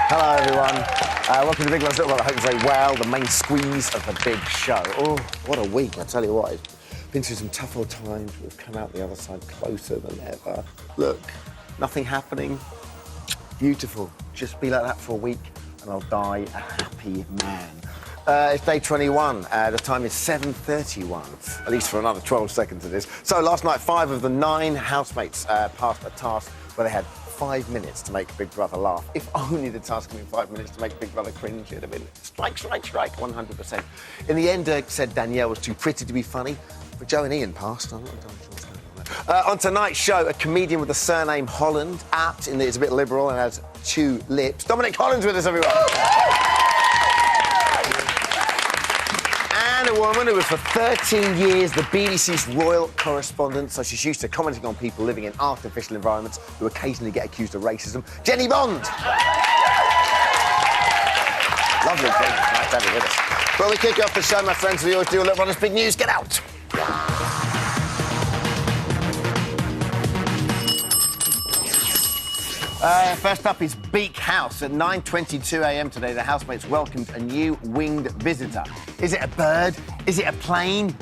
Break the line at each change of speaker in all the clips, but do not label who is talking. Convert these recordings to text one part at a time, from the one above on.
Hello, everyone. Welcome to Big Brother Little Brother. I hope you're very well. The main squeeze of the big show. Oh, what a week, I tell you what. It's been through some tough old times. We've come out the other side closer than ever. Look, nothing happening. Beautiful. Just be like that for a week and I'll die a happy man. It's day 21. The time is 7:31, at least for another 12 seconds of this. So last night, 5 of the 9 housemates passed a task where they had 5 minutes to make Big Brother laugh. If only the task had been 5 minutes to make Big Brother cringe, it'd have been strike, 100%. In the end, said Danielle was too pretty to be funny, but Joe and Ian passed. I'm not sure what's going on there. On tonight's show, a comedian with the surname Holland, apt in that it's a bit liberal and has 2 lips. Dominic Holland's with us, everyone. And a woman who was for 13 years the BBC's royal correspondent, so she's used to commenting on people living in artificial environments who occasionally get accused of racism. Jenny Bond! Lovely, Jenny. Nice to have you with us. Well, we kick off the show, my friends. We always do a little on this big news. Get out! First up is Beak House. At 9:22 a.m. today, the housemates welcomed a new winged visitor. Is it a bird? Is it a plane?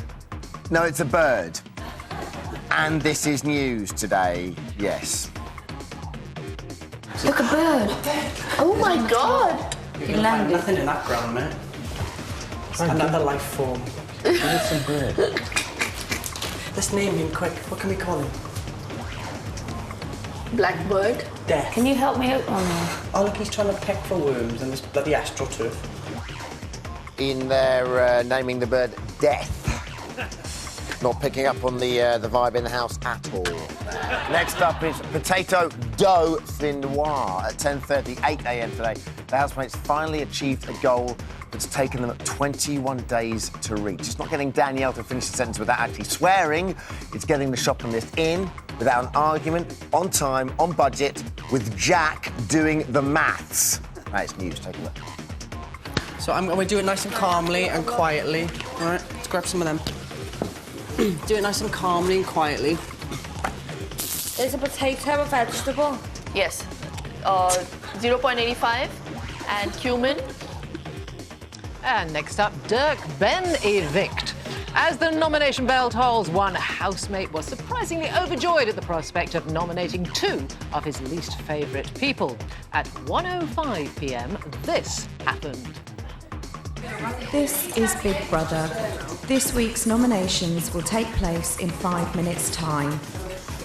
No, it's a bird. And this is news today, yes.
Look, a bird. Oh, my God.
You landed. Nothing in that ground, mate. It's another life form.
It's a bird.
Let's name him quick. What can we call him?
Blackbird.
Death.
Can you help me out on that?
Oh, look, he's trying to peck for worms in this bloody astroturf.
In there, naming the bird Death. Not picking up on the vibe in the house at all. Next up is potato dough finois. At 10:38 a.m. today, the housemates finally achieved a goal that's taken them 21 days to reach. It's not getting Danielle to finish the sentence without actually swearing. It's getting the shopping list in without an argument, on time, on budget, with Jack doing the maths. Right, it's news. Take a look.
So I'm going to do it nice and calmly and quietly. All right, let's grab some of them. Do it nice and calmly and quietly.
Is a potato a vegetable?
Yes. 0.85 and cumin.
And next up, Dirk Ben evict. As the nomination bell tolls, one housemate was surprisingly overjoyed at the prospect of nominating 2 of his least favourite people. At 1:05 p.m, this happened.
This is Big Brother. This week's nominations will take place in 5 minutes' time.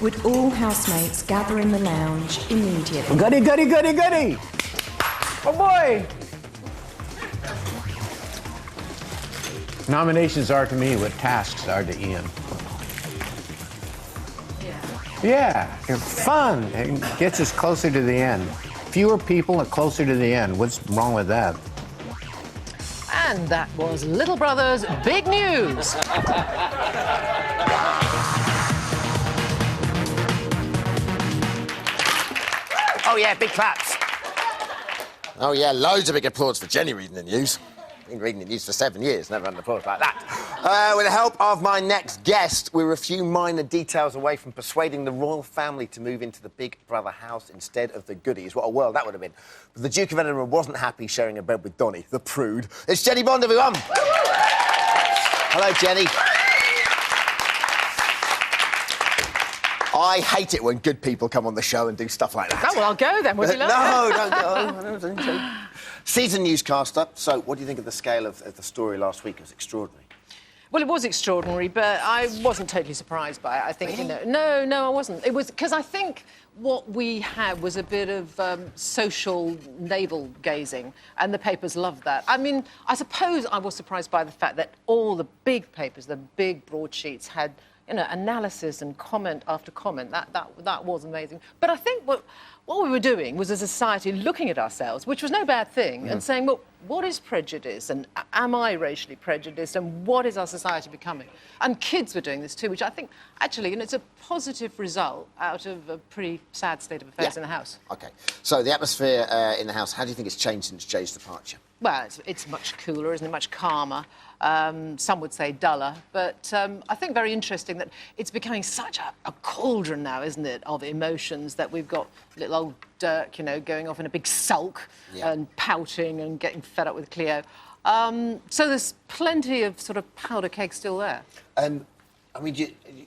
Would all housemates gather in the lounge immediately?
Goody, goody, goody, goody! Oh, boy! Nominations are to me what tasks are to Ian. Yeah, they're fun. It gets us closer to the end. Fewer people are closer to the end. What's wrong with that?
And that was Little Brother's big news.
Oh, yeah, big claps. Oh, yeah, loads of big applause for Jenny reading the news. Been reading the news for 7 years, never had an applause like that. With the help of my next guest, we're a few minor details away from persuading the royal family to move into the Big Brother house instead of the goodies. What a world that would have been. But the Duke of Edinburgh wasn't happy sharing a bed with Donny, the prude. It's Jenny Bond, everyone. Hello, Jenny. I hate it when good people come on the show and do stuff like that.
Oh, well, I'll go then. Would you like?
No, don't go. Season newscaster. So, what do you think of the scale of the story last week? It was extraordinary.
Well, it was extraordinary, but I wasn't totally surprised by it. I think,
Really?
No, I wasn't. It was because I think what we had was a bit of social navel gazing, and the papers loved that. I mean, I suppose I was surprised by the fact that all the big papers, the big broadsheets, had analysis and comment after comment. That was amazing. But I think what we were doing was, as a society, looking at ourselves, which was no bad thing, and saying, well, what is prejudice, and am I racially prejudiced, and what is our society becoming? And kids were doing this too, which I think, actually, it's a positive result out of a pretty sad state of affairs in the house.
OK. So, the atmosphere in the house, how do you think it's changed since Jay's departure?
Well, it's much cooler, isn't it? Much calmer. Some would say duller. But I think very interesting that it's becoming such a cauldron now, isn't it, of emotions, that we've got little old Dirk, you know, going off in a big sulk and pouting and getting fed up with Cleo. So there's plenty of sort of powder keg still there.
I mean,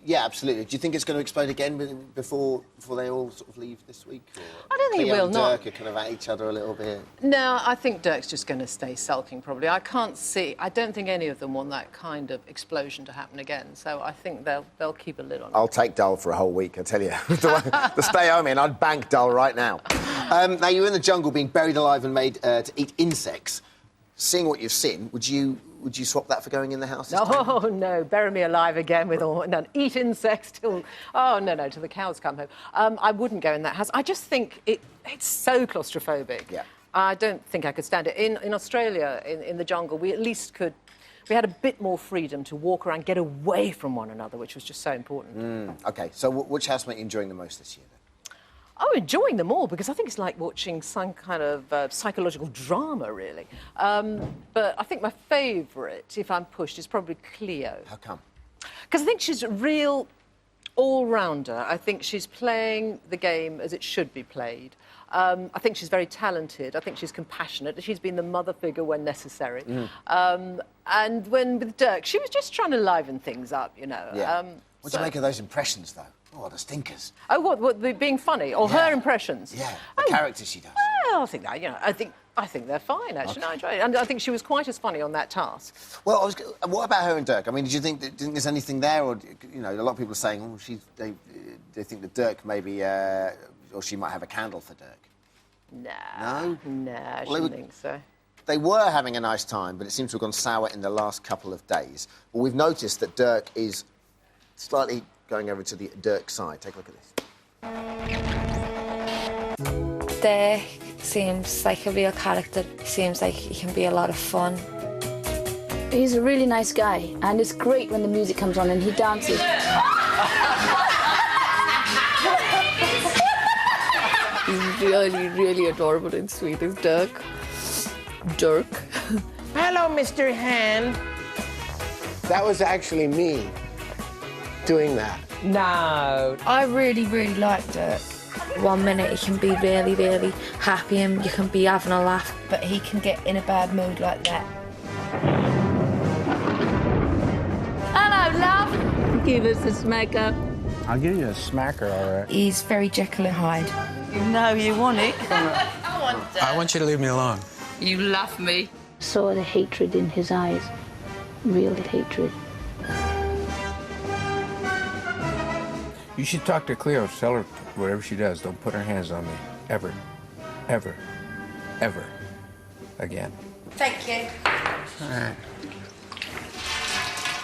yeah, absolutely. Do you think it's going to explode again before they all sort of leave this week? Or
I don't think it
Cleo
will.
and Dirk are kind of at each other a little bit.
No, I think Dirk's just going to stay sulking, probably. I don't think any of them want that kind of explosion to happen again. So I think they'll keep a lid on it.
I'll take Dull for a whole week, I tell you. The stay home in, I'd bank Dull right now. Now, you're in the jungle being buried alive and made to eat insects. Seeing what you've seen, would you swap that for going in the house this time?
Oh, no, bury me alive again with all... No, eat insects till... Oh, no, till the cows come home. I wouldn't go in that house. I just think it's so claustrophobic.
Yeah.
I don't think I could stand it. In Australia, in the jungle, we at least could... We had a bit more freedom to walk around, get away from one another, which was just so important.
OK, so which housemate are you enjoying the most this year, then?
Oh, enjoying them all, because I think it's like watching some kind of psychological drama, really. But I think my favourite, if I'm pushed, is probably Cleo.
How come?
Because I think she's a real all-rounder. I think she's playing the game as it should be played. I think she's very talented. I think she's compassionate. She's been the mother figure when necessary. And when with Dirk, she was just trying to liven things up, you know.
Yeah. What do you make of those impressions, though? Oh, the stinkers.
Oh, what being funny? Or her impressions?
Yeah, the characters she does.
Well, I think that, you know, I think they're fine, actually. Okay. No, I enjoy it. And I think she was quite as funny on that task.
Well, what about her and Dirk? I mean, do you think there's anything there? Or, you know, a lot of people are saying, oh, they think that Dirk maybe... or she might have a candle for Dirk.
No? No, I shouldn't think so.
They were having a nice time, but it seems to have gone sour in the last couple of days. But we've noticed that Dirk is slightly going over to the Dirk side. Take a look at this.
Dirk seems like a real character. Seems like he can be a lot of fun.
He's a really nice guy, and it's great when the music comes on and he dances.
He's really, really adorable and sweet. Is Dirk.
Hello, Mr. Hand.
That was actually me doing that.
No.
I really, really like Dirk. 1 minute he can be really, really happy and you can be having a laugh, but he can get in a bad mood like that. Hello, love.
Give us a smacker.
I'll give you a smacker, all right.
He's very Jekyll and Hyde.
You know you want it.
I want you to leave me alone.
You love me.
Saw the hatred in his eyes. Real hatred.
You should talk to Cleo. Tell her whatever she does, don't put her hands on me. Ever. Ever. Ever. Again.
Thank you.
All right.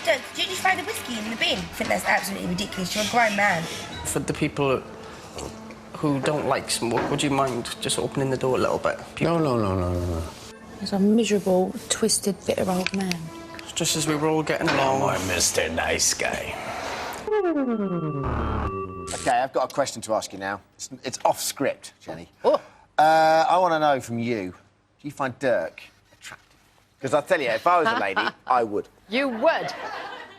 Did you just find the whiskey in the bin? I think that's absolutely ridiculous. You're a grown man.
For the people who don't like smoke, would you mind just opening the door a little bit?
No.
He's a miserable, twisted, bitter old man.
Just as we were all getting along.
Oh, Mr. Nice Guy.
OK, I've got a question to ask you now. It's off script, Jenny.
Oh.
I want to know from you, do you find Dirk attractive? Because I'll tell you, if I was a lady, I would.
You would.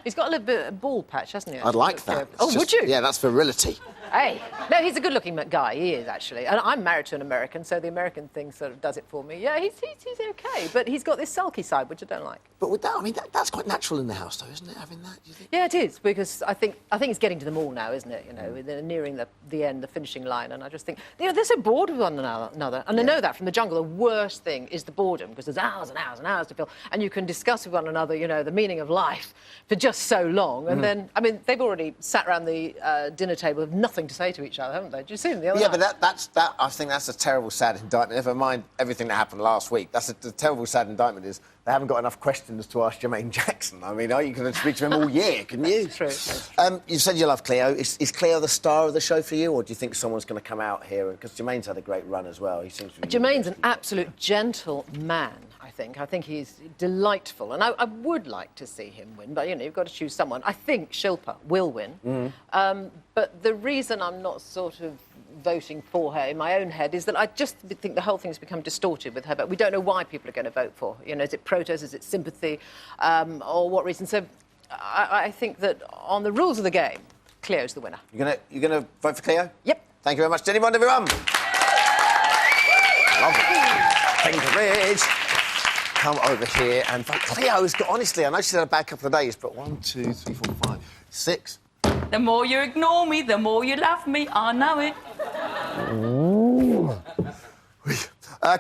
He's got a little bit of ball patch, hasn't he?
I'd like that.
Oh, would you?
Yeah, that's virility.
Hey, no, he's a good-looking guy. He is, actually. And I'm married to an American, so the American thing sort of does it for me. Yeah, he's OK, but he's got this sulky side, which I don't like.
But with that, I mean, that's quite natural in the house, though, isn't it, having that, do you think?
Yeah, it is, because I think it's getting to them all now, isn't it? You know, they're nearing the end, the finishing line, and I just think, you know, they're so bored with one another. And I know that from the jungle, the worst thing is the boredom, because there's hours and hours and hours to fill, and you can discuss with one another, you know, the meaning of life for just so long, and then, I mean, they've already sat around the dinner table with nothing to say to each other, haven't they? Did you see them the other night?
Yeah, but I think that's a terrible, sad indictment. Never mind everything that happened last week. That's the terrible, sad indictment is they haven't got enough questions to ask Jermaine Jackson. I mean, you can speak to him all year, couldn't you?
That's true.
You said you love Cleo. Is Cleo the star of the show for you, or do you think someone's going to come out here? Because Jermaine's had a great run as well. He seems to be...
Jermaine's an absolute gentleman, I think. I think he's delightful, and I would like to see him win, but, you know, you've got to choose someone. I think Shilpa will win, but the reason I'm not sort of voting for her in my own head is that I just think the whole thing's become distorted with her, but we don't know why people are going to vote for her. You know, is it protest, is it sympathy, or what reason? So I think that on the rules of the game, Cleo's the winner.
You're gonna vote for Cleo?
Yep.
Thank you very much, Jenny Bond, everyone. Lovely. Cambridge. Come over here and Cleo's got, honestly, I know she's had a bad couple of days, but 1, 2, 3, 4, 5, 6.
The more you ignore me, the more you love me. I know it.
Ooh.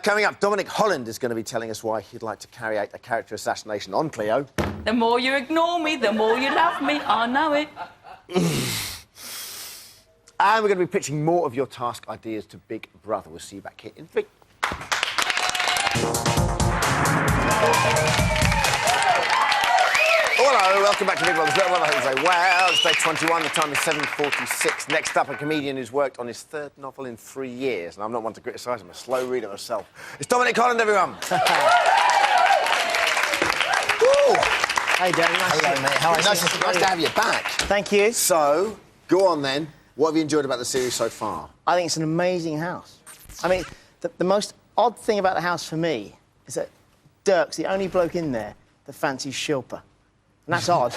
Coming up, Dominic Holland is going to be telling us why he'd like to carry out a character assassination on Cleo.
The more you ignore me, the more you love me. I know it.
And we're going to be pitching more of your task ideas to Big Brother. We'll see you back here in 3. Hello, welcome back to Big Brother's Little Brother. I hope you're very well. It's day 21, the time is 7:46. Next up, a comedian who's worked on his 3rd novel in 3 years. And I'm not one to criticise, I'm a slow reader myself. It's Dominic Holland, everyone.
Hey, Dan.
Hello, mate. How are you? Nice to have you back.
Thank you.
So, go on then. What have you enjoyed about the series so far?
I think it's an amazing house. I mean, the most odd thing about the house for me is that Dirk's the only bloke in there that fancies Shilpa. And that's odd.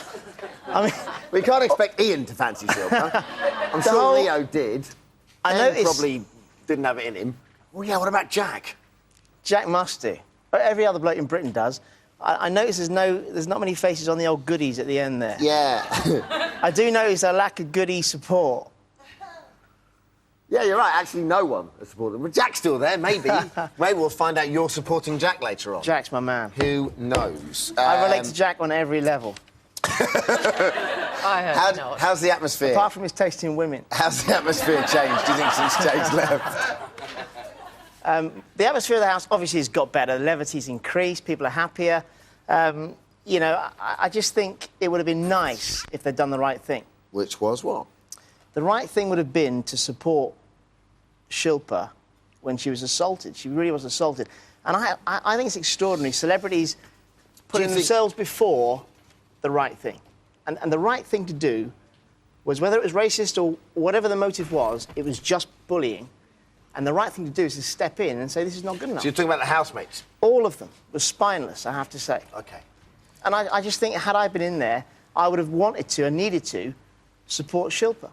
I mean...
We can't expect Ian to fancy Shilpa. I'm sure Leo did.
I noticed...
probably didn't have it in him. Well, yeah, what about Jack?
Jack must do. Every other bloke in Britain does. I notice there's not many faces on the old goodies at the end there.
Yeah.
I do notice a lack of goodie support.
Yeah, you're right. Actually, no one has supported him. But Jack's still there, maybe. Maybe we'll find out you're supporting Jack later on.
Jack's my man.
Who knows?
I relate to Jack on every level.
I heard not.
How's the atmosphere?
Apart from his taste in women.
How's the atmosphere changed, do you think, since Jake's left?
The atmosphere of the house obviously has got better. The levity's increased. People are happier. You know, I just think it would have been nice if they'd done the right thing.
Which was what?
The right thing would have been to support Shilpa when she was assaulted. She really was assaulted. And I think it's extraordinary. Celebrities putting themselves before the right thing. And the right thing to do was, whether it was racist or whatever the motive was, it was just bullying. And the right thing to do is to step in and say, this is not good enough.
So you're talking about the housemates?
All of them were spineless, I have to say.
OK.
And I just think, had I been in there, I would have wanted to and needed to support Shilpa.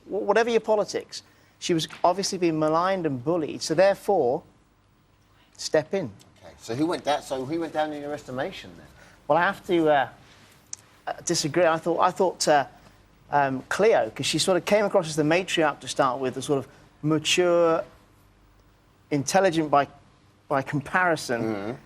Whatever your politics, she was obviously being maligned and bullied, so therefore, step in.
OK, so who went down? So who went down in your estimation then?
Well, I have to disagree. I thought Cleo, because she sort of came across as the matriarch to start with, the sort of mature, intelligent by comparison,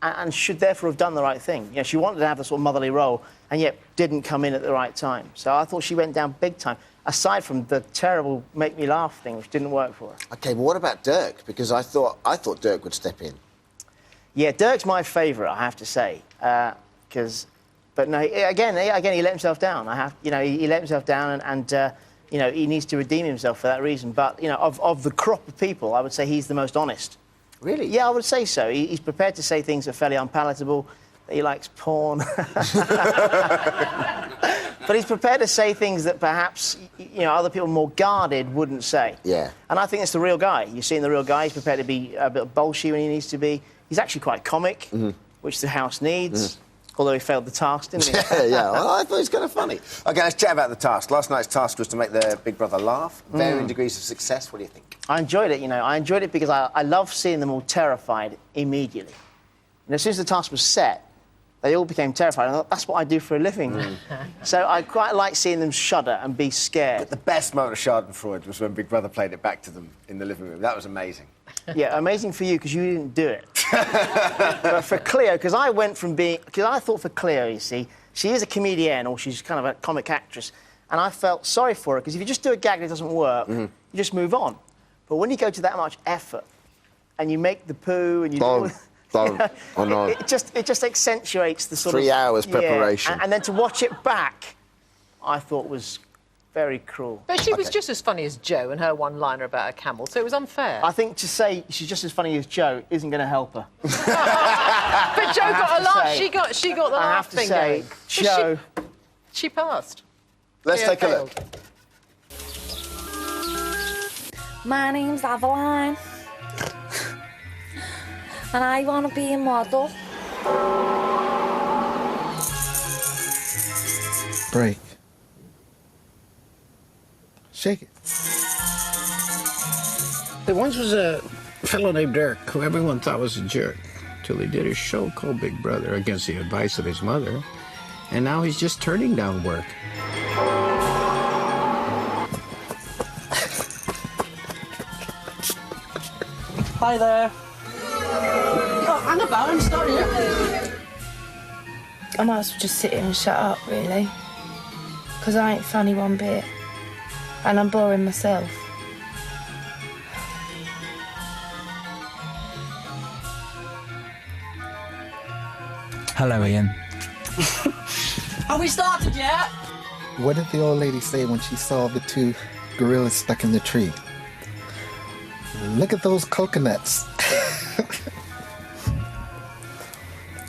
and should therefore have done the right thing. You know, she wanted to have a sort of motherly role, and yet didn't come in at the right time. So I thought she went down big time, aside from the terrible make me laugh thing, which didn't work for her.
OK, but what about Dirk? Because I thought Dirk would step in.
Yeah, Dirk's my favourite, I have to say, but no, again, he let himself down. He let himself down, and you know, he needs to redeem himself for that reason. But, you know, of the crop of people, I would say he's the most honest.
Really?
Yeah, I would say so. He's prepared to say things that are fairly unpalatable, that he likes porn. But he's prepared to say things that perhaps, you know, other people more guarded wouldn't say.
Yeah.
And I think it's the real guy. You're seeing the real guy. He's prepared to be a bit bolshy when he needs to be. He's actually quite comic, which the house needs. Although he failed the task, didn't he?
Yeah. Well, I thought it was kind of funny. OK, let's chat about the task. Last night's task was to make the Big Brother laugh. Varying degrees of success. What do you think?
I enjoyed it, you know. I enjoyed it because I love seeing them all terrified immediately. And as soon as the task was set, they all became terrified. I thought, that's what I do for a living. So I quite like seeing them shudder and be scared.
But the best moment of Schadenfreude was when Big Brother played it back to them in the living room. That was amazing.
Yeah, amazing for you, because you didn't do it. But for Cleo, because I thought for Cleo, you see, she is a comedienne, or she's kind of a comic actress, and I felt sorry for her, because if you just do a gag and it doesn't work, you just move on. But when you go to that much effort, and you make the poo, and you it just accentuates the sort of
3 hours preparation.
And then to watch it back, I thought was very cruel.
But she was just as funny as Joe and her one-liner about a camel, so it was unfair.
I think to say she's just as funny as Joe isn't going to help her.
But Joe got a laugh. She got the laugh thing going.
I have to say, Joe...
She passed.
Let's take a look.
My name's Aveline. And I want to be a model.
Break. Shake it.
There once was a
fellow named Dirk, who everyone thought was a jerk, till he did a show called Big Brother against the advice of his mother, and now he's just turning down work.
Hi there. Oh, hang about, I'm sorry.
I might as well just sit here and shut up, really. Because I ain't funny one bit. And I'm boring myself.
Hello, Ian.
Have we started yet?
What did the old lady say when she saw the two gorillas stuck in the tree? Look at those coconuts.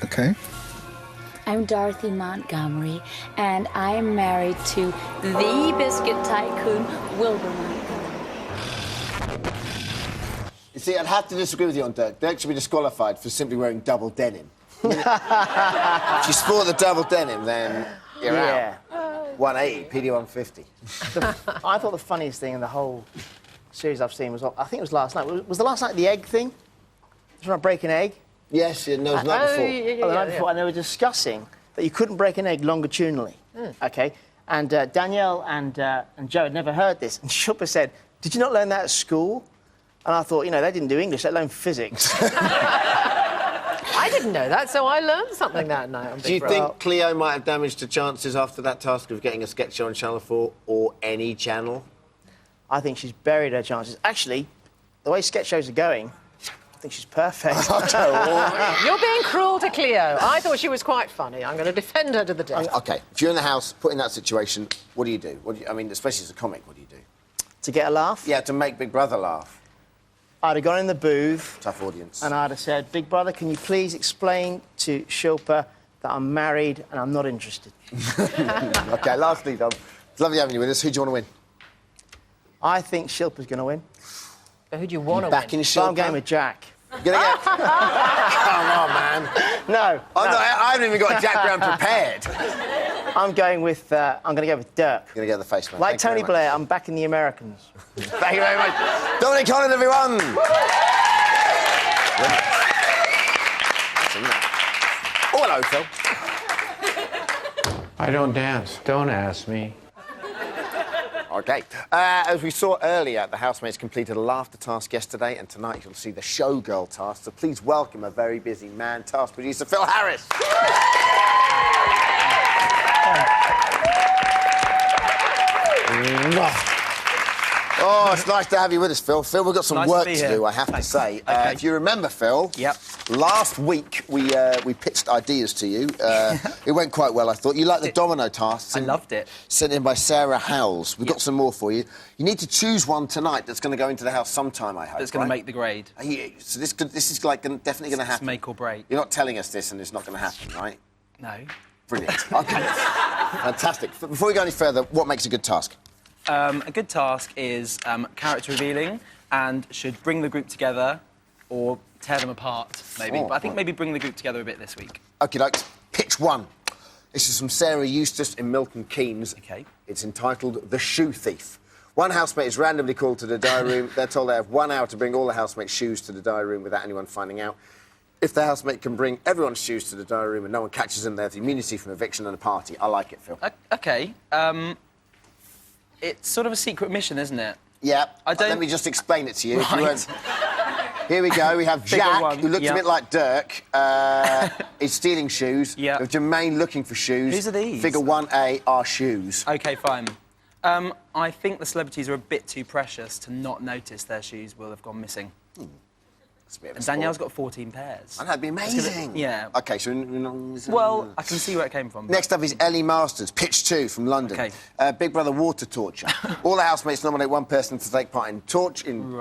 Okay.
I'm Dorothy Montgomery, and I am married to the biscuit tycoon, Wilbur Montgomery.
You see, I'd have to disagree with you on Dirk. Dirk should be disqualified for simply wearing double denim. If you sport the double denim, then you're out. 180, PD 150.
I thought the funniest thing in the whole series I've seen was, I think it was last night. Was the last night the egg thing? Trying to break an egg?
Yes, no, it was the night before.
The night before, and they were discussing that you couldn't break an egg longitudinally. Okay, and Danielle and Joe had never heard this, and Shilpa said, "Did you not learn that at school?" And I thought, you know, they didn't do English, let alone physics.
I didn't know that, so I learned something that night on Big
Do you
Brother.
think Cleo might have damaged her chances after that task of getting a sketch show on Channel 4 or any channel?
I think she's buried her chances. Actually, the way sketch shows are going, I think she's perfect.
You're being cruel to Cleo. I thought she was quite funny. I'm going to defend her to the death.
OK, if you're in the house, put in that situation, what do you do? I mean, especially as a comic, what do you do?
To get a laugh?
Yeah, to make Big Brother laugh.
I'd have gone in the booth.
Tough audience.
And I'd have said, Big Brother, can you please explain to Shilpa that I'm married and I'm not interested?
OK, lastly, Dom, it's lovely having you with us. Who do you want to win?
I think Shilpa's going to win.
But who do you want to win?
Backing Shilpa?
I'm going with Jack.
You're gonna get... Come on, man.
No.
I haven't even got a Jack Brown prepared.
I'm going with Dirk.
You're going to get the face, man.
Like Tony Blair, I'm backing the Americans.
Thank you very much. Dominic Collins, everyone. Oh, hello, Phil.
I don't dance. Don't ask me.
OK. As we saw earlier, the housemates completed a laughter task yesterday, and tonight you'll see the showgirl task. So please welcome a very busy man, task producer Phil Harris. Oh, it's nice to have you with us, Phil. Phil, we've got some work to do, I have to say. If you remember, Phil, last week we pitched ideas to you. It went quite well, I thought. You liked the domino tasks.
I loved it.
Sent in by Sarah Howells. We've got some more for you. You need to choose one tonight that's going to go into the house sometime, I hope.
That's going to make the grade.
So this is like definitely going to happen.
It's make or break.
You're not telling us this and it's not going to happen, right?
No.
Brilliant. OK. Fantastic. Before we go any further, what makes a good task?
A good task is character revealing and should bring the group together or tear them apart, maybe.
Oh,
but I think maybe bring the group together a bit this week.
OK, dokes. Pitch one. This is from Sarah Eustace in Milton Keynes.
OK.
It's entitled The Shoe Thief. One housemate is randomly called to the diary room. They're told they have 1 hour to bring all the housemates' shoes to the diary room without anyone finding out. If the housemate can bring everyone's shoes to the diary room and no one catches them, they have the immunity from eviction and a party. I like it, Phil.
OK. It's sort of a secret mission, isn't it?
Yeah. Let me just explain it to you.
Right.
Here we go. We have Jack,
one.
who looks a bit like Dirk. Is stealing shoes.
Yeah.
We have Jermaine looking for shoes.
Whose are these?
Figure 1A are shoes.
OK, fine. I think the celebrities are a bit too precious to not notice their shoes will have gone missing. And Danielle's got 14 pairs.
And that'd be amazing.
Yeah.
OK, so...
Well, I can see where it came from.
Next up is Ellie Masters, pitch 2 from London.
OK.
Big Brother water torture. All the housemates nominate one person to take part in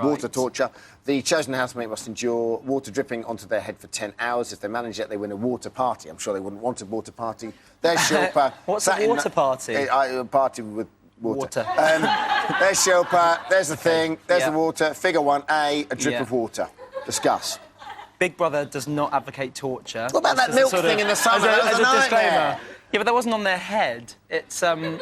water torture. The chosen housemate must endure water dripping onto their head for 10 hours. If they manage it, they win a water party. I'm sure they wouldn't want a water party. There's Shilpa.
What's a water party?
A party with water. There's Shilpa. There's the thing. There's the water. Figure 1A, a drip of water. Discuss.
Big Brother does not advocate torture.
What about that milk thing in the summer?
As a disclaimer. Yeah, but that wasn't on their head. It's
Went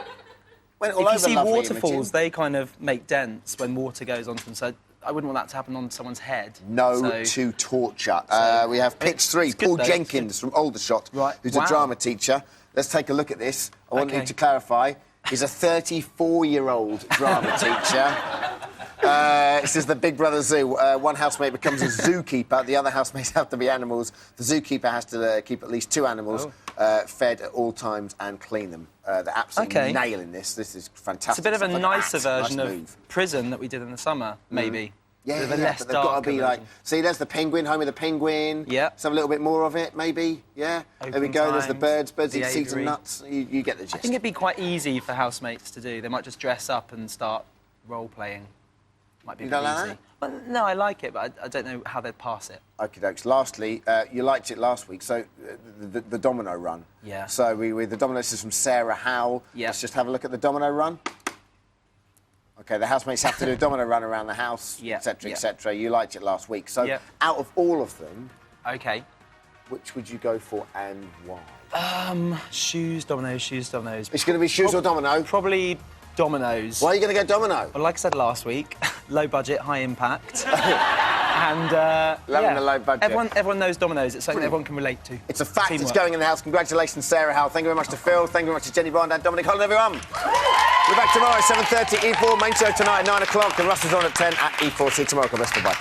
all
if
over
you see
lovely
waterfalls,
Imogen.
they kind of make dents when water goes onto them. So I wouldn't want that to happen on someone's head.
No to torture. We have pitch 3,
good,
Paul
though.
Jenkins from Aldershot, who's a drama teacher. Let's take a look at this. I want you to clarify. He's a 34-year-old drama teacher. This is the Big Brother Zoo. One housemate becomes a zookeeper. The other housemates have to be animals. The zookeeper has to keep at least 2 animals fed at all times and clean them. They're absolutely nailing this. This is fantastic.
It's a bit of a nicer version
nice
of Prison that we did in the summer, maybe.
Yeah,
But
but they've got to be like... See, there's the penguin, home of the penguin.
Yeah.
Let's have a little bit more of it, maybe. Yeah. There we go. There's the birds. Birds eat seeds and nuts. You get the gist.
I think it'd be quite easy for housemates to do. They might just dress up and start role-playing. Might be a bit easy. Well, no, I like it, but I don't know how they'd pass it.
Okay, dokes. Lastly, you liked it last week, so the domino run.
Yeah.
So the domino, this is from Sarah Howell.
Yeah.
Let's just have a look at the domino run. Okay, the housemates have to do a domino run around the house, etc., etc. You liked it last week. So out of all of them, which would you go for and why?
Shoes, dominoes, shoes, dominoes.
It's going to be shoes or domino?
Probably dominoes.
Why are you going to go domino?
Well, like I said last week, low budget, high impact. And
Loving the low budget.
Everyone knows dominoes. It's something everyone can relate to.
It's a fact.
Teamwork.
It's going in the house. Congratulations, Sarah Howell. Thank you very much to Phil. Thank you very much to Jenny Bond and Dominic Holland, everyone. We're back tomorrow at 7:30. E4 main show tonight at 9 o'clock. And Russell's on at 10 at E4. See you tomorrow. God bless. Bye.